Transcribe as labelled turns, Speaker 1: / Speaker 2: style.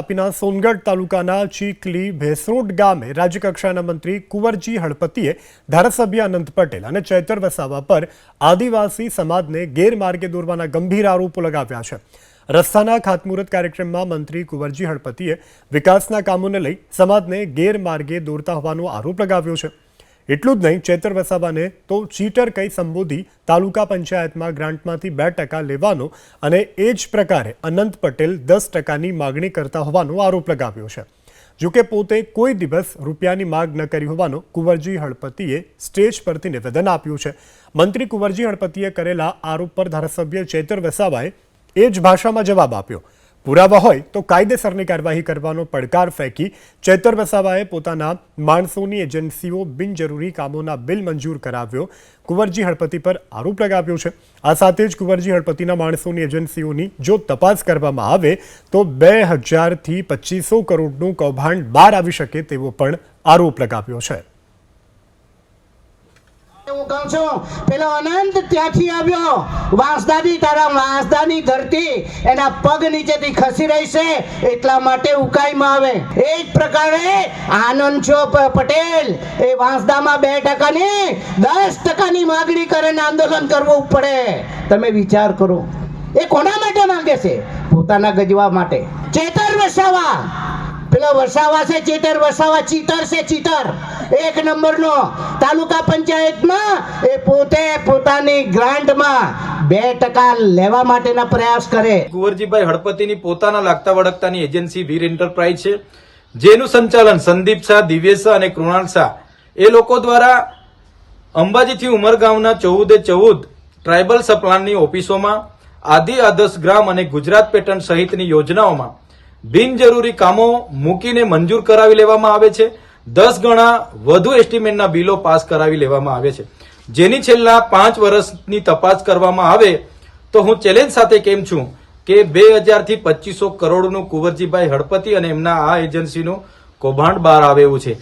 Speaker 1: તાપીના સોનગઢ તાલુકાના ચીખલી ભેસરોડ ગામે રાજ્યકક્ષાના મંત્રી કુંવરજી હળપતિએ ધારાસભ્ય અનંત પટેલ અને ચૈતર વસાવા પર આદિવાસી સમાજને ગેરમાર્ગે દોરવાના ગંભીર આરોપો લગાવ્યા છે। રસ્તાના ખાતમુહૂર્ત કાર્યક્રમમાં મંત્રી કુંવરજી હળપતિએ વિકાસના કામોને લઈ સમાજને ગેરમાર્ગે દોરતા હોવાનો આરોપ લગાવ્યો છે। એટલું જ નહીં, ચૈતર વસાવાને તો ચીટર કહી સંબોધી તાલુકા પંચાયતમાં ગ્રાન્ટમાંથી 2% લેવાનો અને એ જ પ્રકારે અનંત પટેલ 10%ની માગણી કરતા હોવાનો આરોપ લગાવ્યો છે। જોકે પોતે કોઈ દિવસ રૂપિયાની માગ ન કરી હોવાનો કુંવરજી હળપતિએ સ્ટેજ પરથી નિવેદન આપ્યું છે। મંત્રી કુંવરજી હળપતિએ કરેલા આરોપ પર ધારાસભ્ય ચૈતર વસાવાએ એ જ ભાષામાં જવાબ આપ્યો। પુરાવા હોય તો કાયદેસરની કાર્યવાહી કરવાનો પડકાર ફેંકી ચૈતર વસાવાએ પોતાના માણસોની એજન્સીઓ બિનજરૂરી કામોના બિલ મંજૂર કરાવ્યો કુંવરજી હળપતિ પર આરોપ લગાવ્યો છે। આ સાથે જ કુંવરજી હળપતિના માણસોની એજન્સીઓની જો તપાસ કરવામાં આવે તો 2000 થી 2500 કરોડનું કૌભાંડ બહાર આવી શકે તેવો પણ આરોપ લગાવ્યો છે।
Speaker 2: પેલો અનંત ત્યાંથી આવ્યો, વાંસદાની તારા વાંસદાની ધરતી એના પગ નીચેથી ખસી રહી છે, એટલા માટે ઉકાઈમાં આવે। એ જ પ્રકારે આનંદ છો પટેલ એ વાંસદામાં 2%ની 10%ની માગણી કરે ને આંદોલન કરવું પડે। તમે વિચાર કરો, એ કોના માટે માંગે છે? પોતાના ગજવા માટે। ચેતર વસાવા, પેલો વસાવા છે ચેતર વસાવા, ચીટર છે ચીટર, 1 નંબરનો। તાલુકા પંચાયતમાં એ પોતે પોતાની ગ્રાન્ટમાં 2% લેવા માટેના પ્રયાસ કરે।
Speaker 3: કુંવરજીભાઈ હળપતિની પોતાના લાગતા વળગતાની એજન્સી વીર એન્ટરપ્રાઇઝ છે, જેનું સંચાલન સંદીપ શાહ, દિવ્યેશ શાહ અને કૃણાલ શાહ એ લોકો દ્વારા અંબાજીથી ઉમરગામના 14/14 ટ્રાઇબલ સપ્લાનની ઓફિસોમાં આદિ આદર્શ ગ્રામ અને ગુજરાત પેટર્ન સહિતની યોજનાઓમાં બિનજરૂરી કામો મૂકીને મંજૂર કરાવી લેવામાં આવે છે। 10 ગણા વધુ એસ્ટિમેટના બિલો પાસ કરાવી લેવામાં આવે છે, જેની છેલ્લા 5 વર્ષની તપાસ કરવામાં આવે તો હું ચેલેન્જ સાથે કેમ છું કે 2000 થી 2500 કરોડનું કુંવરજીભાઈ હળપતિ અને એમના આ એજન્સીનું કૌભાંડ બહાર આવે એવું છે।